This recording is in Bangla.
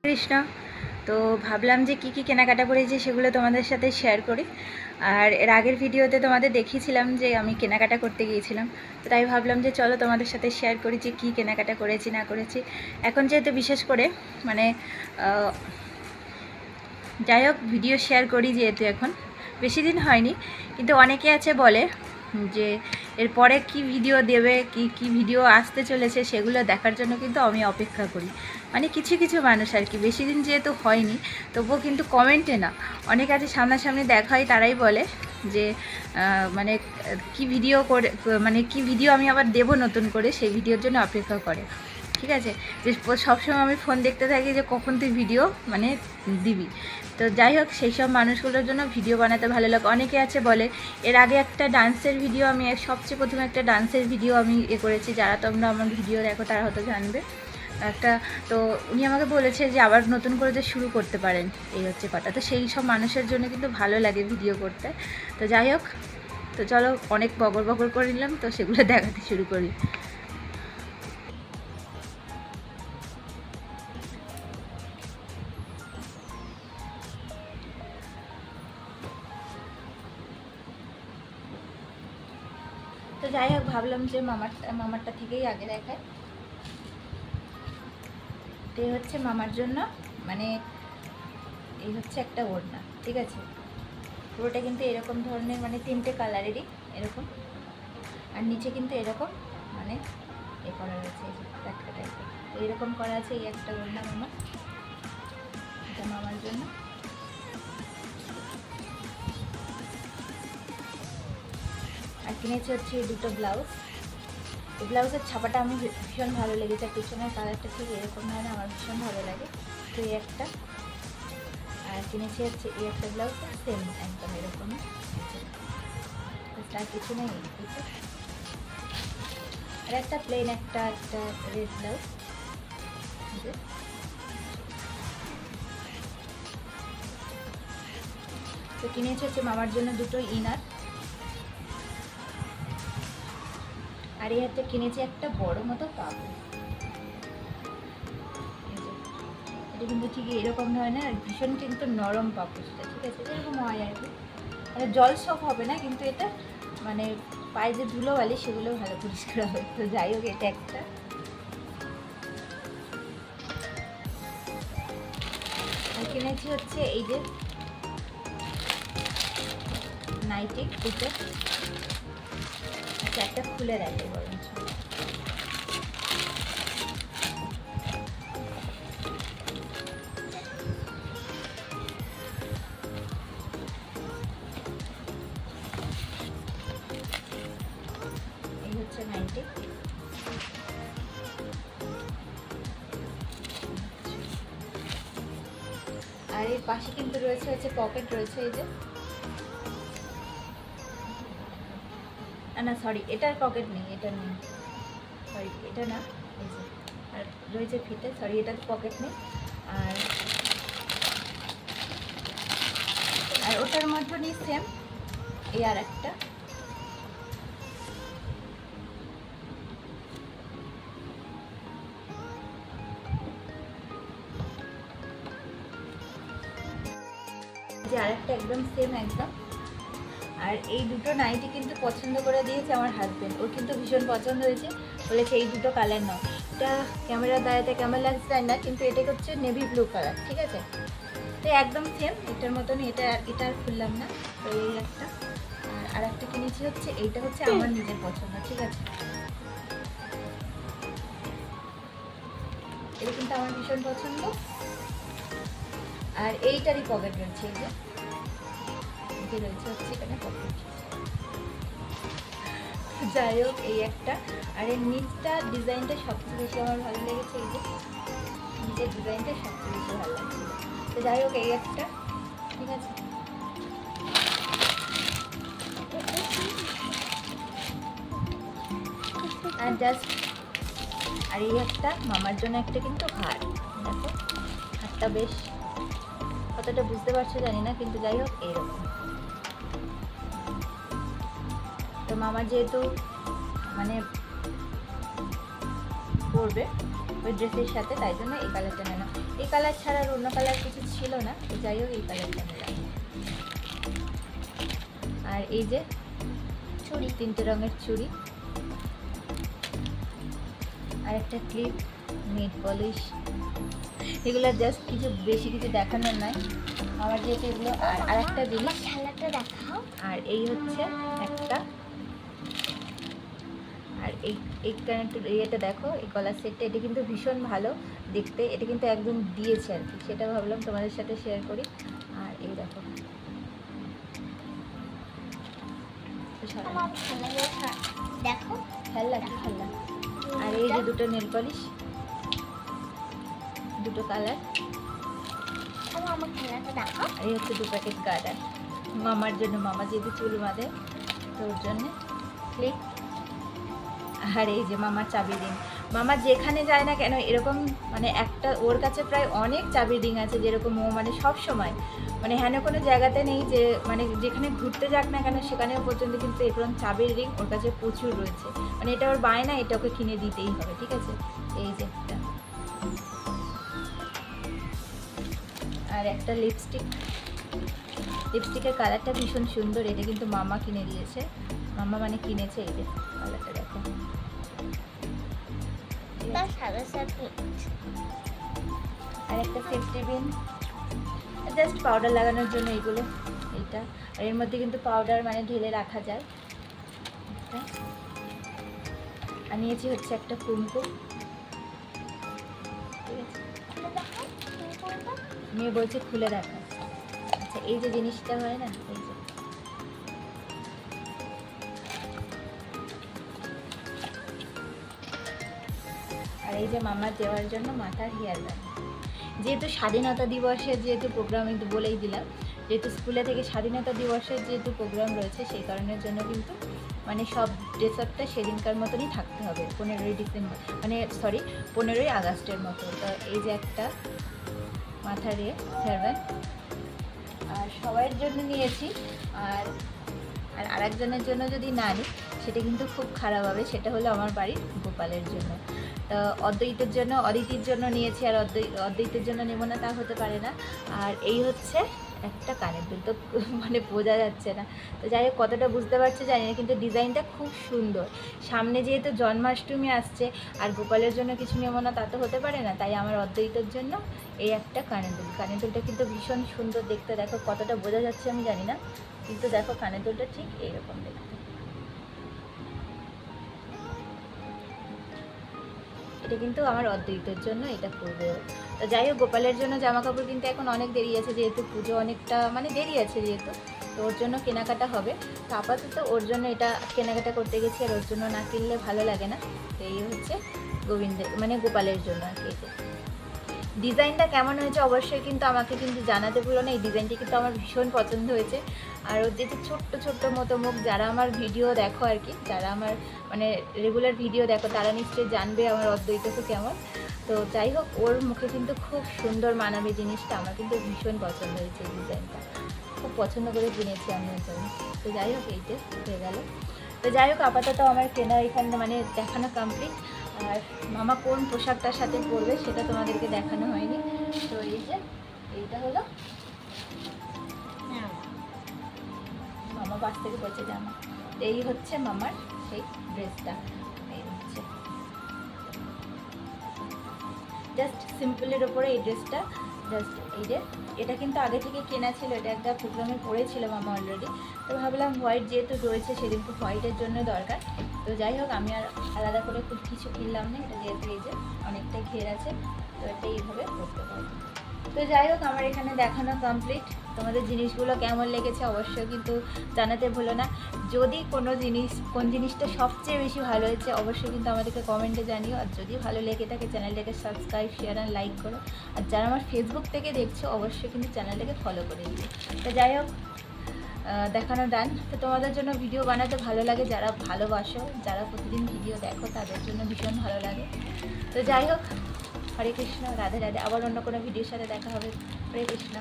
কৃষ্ণ। তো ভাবলাম যে কি কেনাকাটা করেছি সেগুলো তোমাদের সাথে শেয়ার করি। আর এর আগের ভিডিওতে তোমাদের দেখিয়েছিলাম যে আমি কেনাকাটা করতে গিয়েছিলাম, তো তাই ভাবলাম যে চলো তোমাদের সাথে শেয়ার করি যে কী কেনাকাটা করেছি না করেছি। এখন যেহেতু বিশেষ করে মানে যাই হোক ভিডিও শেয়ার করি, যেহেতু এখন বেশি দিন হয়নি, কিন্তু অনেকে আছে বলে যে এরপরে কি ভিডিও দেবে, কি ভিডিও আসতে চলেছে সেগুলো দেখার জন্য কিন্তু আমি অপেক্ষা করি। মানে কিছু কিছু মানুষ আর কি, বেশি দিন যেহেতু হয়নি তবুও কিন্তু কমেন্টে না, অনেক আছে সামনাসামনি দেখা হয়, তারাই বলে যে মানে কি ভিডিও করে, মানে কি ভিডিও আমি আবার দেব নতুন করে, সেই ভিডিওর জন্য অপেক্ষা করে। ঠিক আছে, যে সবসময় আমি ফোন দেখতে থাকি যে কখন তুই ভিডিও মানে দিবি। তো যাই হোক, সেই সব মানুষগুলোর জন্য ভিডিও বানাতে ভালো লাগে। অনেকে আছে বলে, এর আগে একটা ডান্সের ভিডিও আমি সবচেয়ে প্রথমে একটা ডান্সের ভিডিও আমি করেছি, যারা তোমরা আমার ভিডিও দেখো তারা হয়তো জানবে একটা। তো উনি আমাকে বলেছে যে আবার নতুন করে যে শুরু করতে পারেন, এই হচ্ছে কথা। তো সেই সব মানুষের জন্য কিন্তু ভালো লাগে ভিডিও করতে। তো যাই হোক, তো চলো অনেক বগর বগর করে নিলাম, তো সেগুলো দেখাতে শুরু করি। তো যাই হোক, ভাবলাম যে মামারটা থেকেই আগে দেখায়। তো এই হচ্ছে মামার জন্য, মানে এই হচ্ছে একটা ওড়না, ঠিক আছে। পুরোটা কিন্তু এরকম ধরনের, মানে 3টে কালারেরই এরকম, আর নিচে কিন্তু এরকম মানে এ করা রয়েছে, এই যে টাটকা টাইপের। তো এরকম করা আছে এই একটা ওড়না মামার, এটা মামার জন্য। আর কিনেছি হচ্ছে এই দুটো ব্লাউজ। এই ব্লাউজের ছাপাটা আমি ভীষণ ভালো লেগেছে, পিছনের কালারটা ঠিক এরকম হয় না, আমার ভীষণ ভালো লাগে। তো এই একটা, আর কিনেছি হচ্ছে এই একটা ব্লাউজ, সেম একদম এরকম, তার কিছু নেই। আর একটা প্লেন একটা রেড ব্লাউজ। তো কিনেছি হচ্ছে মামার জন্য দুটো ইনার। আর এই হাতে কিনেছি একটা বড় মতো পাপড়। এটা কিন্তু ঠিক এরকম ধরনের, আর ভীষণ কিন্তু নরম পাপড়টা, ঠিক আছে, এরকম হয় আর কি। মানে জল সব হবে না, কিন্তু এটা মানে পায়ে যে ধুলোবালি সেগুলো ভালো পরিষ্কার হবে। তো যাই হোক, এটা একটা। আর কিনেছি হচ্ছে এই যে নাইটি দুটো। আচ্ছা, একটা খুলে রাখে বরঞ্চ। এই হচ্ছে নাইটি। আর এর পাশে কিন্তু রয়েছে হচ্ছে পকেট রয়েছে, এই যে, না সরি, এটার পকেট নেই, এটা নেই, সরি এটা না, এই যে, আর রয়েছে ফিতে, সরি এটার পকেট নেই। আর আর ওটার মধ্যেই সেম এই আর একটা। যে আরেকটা একদম সেম একদম। আর এই দুটো নাইটি কিন্তু পছন্দ করে দিয়েছে আমার হাজব্যান্ড, ওর কিন্তু ভীষণ পছন্দ হয়েছে, বলেছে এই দুটো কালার নাও। এটা ক্যামেরার দাঁড়াতে কেমন লাগছে জানি না, কিন্তু এটা হচ্ছে নেভি ব্লু কালার, ঠিক আছে। তো একদম সেম এটার মতনই, এটা আর খুললাম না। তো এই একটা, আর একটা কিনেছি হচ্ছে এইটা, হচ্ছে আমার নিজের পছন্দ, ঠিক আছে। এটা কিন্তু আমার ভীষণ পছন্দ। আর এইটারই পকেট রয়েছে, এই যে রয়েছে হচ্ছে এখানে পকেট। যাই হোক, এই একটা। আর এর নিচটা ডিজাইনটা সবচেয়ে বেশি আমার ভালো লেগেছে, এই যে নিচের ডিজাইনটা সবচেয়ে বেশি ভালো লাগছে। তো যাই হোক, এই একটা, ঠিক আছে। আর জাস্ট, আর এই একটা মামার জন্য একটা কিন্তু হার, দেখো হারটা বেশ কতটা বুঝতে পারছো জানি না, কিন্তু যাই হোক এইরকম। তো মামা যেহেতু মানে পরবে ওই ড্রেসের সাথে, তাই জন্য এই কালারটা নেওয়া। এই কালার ছাড়া আর অন্য কালার কিছু ছিল না, তো যাই হোক এই কালারটা নিলাম। আর এই যে চুড়ি, 3টে রঙের চুড়ি, আর একটা ক্লিপ, নেট পলিশ, এগুলো জাস্ট কিছু বেশি কিছু দেখানোর নাই আমার যেহেতু এগুলো। আর একটা জিনিস খেলাটা দেখাও। আর এই হচ্ছে একটা, আর এই কানেক্টেড ইয়েটা দেখো, এই গলার সেটটা, এটা কিন্তু ভীষণ ভালো দেখতে, এটা কিন্তু একদম দিয়েছে আর কি, সেটা ভাবলাম তোমাদের সাথে শেয়ার করি। আর এই দেখো দেখো খেললা কি খেললা। আর এই যে 2টো নেল পলিশ, 2টো কালার। আমার খেলাটা দেখাও। আর এই হচ্ছে 2 প্যাকেট গার্ডার মামার জন্য, মামা যেহেতু চুল বাঁধে তো ওর জন্যে ক্লিপ। আর এই যে মামার চাবির রিং, মামা যেখানে যায় না কেন এরকম মানে একটা, ওর কাছে প্রায় অনেক চাবির রিং আছে, যেরকম ও মানে সব সময় মানে হেন কোনো জায়গাতে নেই যে মানে যেখানে ঘুরতে যাক না কেন সেখানেও পর্যন্ত কিন্তু এরকম চাবির রিং ওর কাছে প্রচুর রয়েছে, মানে এটা ওর বায়না, এটা ওকে কিনে দিতেই হবে, ঠিক আছে। এই যে একটা, আর একটা লিপস্টিক, লিপস্টিকের কালারটা ভীষণ সুন্দর, এটা কিন্তু মামা কিনে দিয়েছে, মামা মানে কিনেছে। এই যে কালারটা দেখো, আর একটা সেফটি পিন, জাস্ট পাউডার লাগানোর জন্য এইগুলো, এইটা। আর এর মধ্যে কিন্তু পাউডার মানে ঢেলে রাখা যায়। আর নিয়েছি হচ্ছে একটা কুমকুম, ঠিক আছে, মেয়ে বলছে খুলে রাখা। আচ্ছা এই যে জিনিসটা হয় না, এই যে আর এই যে মামার দেওয়ার জন্য মাথার হেয়ার ব্যান্ড, যেহেতু স্বাধীনতা দিবসের যেহেতু প্রোগ্রাম, একটু বলেই দিলাম, যেহেতু স্কুলে থেকে স্বাধীনতা দিবসের যেহেতু প্রোগ্রাম রয়েছে সেই কারণের জন্য কিন্তু মানে সব ড্রেস আপটা সেদিনকার মতনই থাকতে হবে, 15ই ডিসেম্বর মানে সরি 15ই আগস্টের মতো। তো এই যে একটা মাথার হেয়ার ব্যান্ড, আর সবার জন্য নিয়েছি। আর আরেকজনের জন্য যদি না নিই সেটা কিন্তু খুব খারাপ হবে, সেটা হলো আমার বাড়ির গোপালের জন্য। তো অদ্বৈতের জন্য, অদিতির জন্য নিয়েছি, আর অদ্বৈতের জন্য নেব না তা হতে পারে না। আর এই হচ্ছে একটা কানের দুল, তো মানে বোঝা যাচ্ছে না, তো যাই হোক কতটা বুঝতে পারছে জানি না, কিন্তু ডিজাইনটা খুব সুন্দর। সামনে যেহেতু জন্মাষ্টমী আসছে আর গোপালের জন্য কিছু নেব না তা তো হতে পারে না, তাই আমার অদ্বৈতের জন্য এই একটা কানের দুল। কানের দুলটা কিন্তু ভীষণ সুন্দর দেখতে, দেখো কতটা বোঝা যাচ্ছে আমি জানি না, কিন্তু দেখো কানের দুলটা ঠিক এইরকম দেখতে। এটা কিন্তু আমার অদ্বৈতের জন্য এটা করবে। তো যাই হোক গোপালের জন্য জামা কাপড় কিন্তু এখন অনেক দেরি আছে, যেহেতু পুজো অনেকটা মানে দেরি আছে যেহেতু, তো ওর জন্য কেনাকাটা হবে। তো আপাতত ওর জন্য এটা কেনাকাটা করতে গেছি, আর ওর জন্য না কিনলে ভালো লাগে না। তো এই হচ্ছে গোবিন্দের মানে গোপালের জন্য আর কি। ডিজাইনটা কেমন হয়েছে অবশ্যই কিন্তু আমাকে কিন্তু জানাতে ভুলো না, এই ডিজাইনটি কিন্তু আমার ভীষণ পছন্দ হয়েছে। আর ওর যে ছোট্ট ছোট্ট মতো মুখ, যারা আমার ভিডিও দেখো আর কি, যারা আমার মানে রেগুলার ভিডিও দেখো তারা নিশ্চয়ই জানবে আমার অদ্বৈতকে কেমন। তো যাই হোক ওর মুখে কিন্তু খুব সুন্দর মানাবে জিনিসটা, আমার কিন্তু ভীষণ পছন্দ হয়েছে এই ডিজাইনটা, খুব পছন্দ করে কিনেছি আমি ওর জন্য। তো যাই হোক এইটা হয়ে গেল। তো যাই হোক আপাতত আমার কেনা এখানে মানে দেখানো কমপ্লিট। আর মামা কোন পোশাকটার সাথে পরবে সেটা তোমাদেরকে দেখানো হয়নি। তো এই যে এইটা হলো মামা বাস থেকে পৌঁছে জামা, এই হচ্ছে মামার সেই ড্রেসটা। এই হচ্ছে জাস্ট সিম্পলের ওপরে এই ড্রেসটা, জাস্ট এই যে এটা কিন্তু আগে থেকে কেনা ছিল, এটা একটা প্রোগ্রামে পরেছিল মামা অলরেডি। তো ভাবলাম হোয়াইট যেহেতু রয়েছে সেদিন তো হোয়াইটের জন্য দরকার। তো যাই হোক আমি আর আলাদা করে খুব কিছু কিনলাম না, এটা যেহেতু এই যে অনেকটাই ঘের আছে, তো এটা এইভাবে করতে পারবো। তো যাই হোক আমার এখানে দেখানো কমপ্লিট। তোমাদের জিনিসগুলো কেমন লেগেছে অবশ্যই কিন্তু জানাতে ভুলো না। যদি কোনো জিনিস, কোন জিনিসটা সবচেয়ে বেশি ভালো হয়েছে অবশ্যই কিন্তু আমাদেরকে কমেন্টে জানিও। আর যদি ভালো লেগে থাকে চ্যানেলটাকে সাবস্ক্রাইব, শেয়ার আর লাইক করো। আর যারা আমার ফেসবুক থেকে দেখছো অবশ্যই কিন্তু চ্যানেলটাকে ফলো করে দিও। তো যাই হোক দেখানো ডান। তো তোমাদের জন্য ভিডিও বানাতে ভালো লাগে, যারা ভালোবাসো, যারা প্রতিদিন ভিডিও দেখো তাদের জন্য ভীষণ ভালো লাগে। তো যাই হোক হরে কৃষ্ণ, রাধে রাধে। আবার অন্য কোনো ভিডিওর সাথে দেখা হবে। হরে কৃষ্ণ।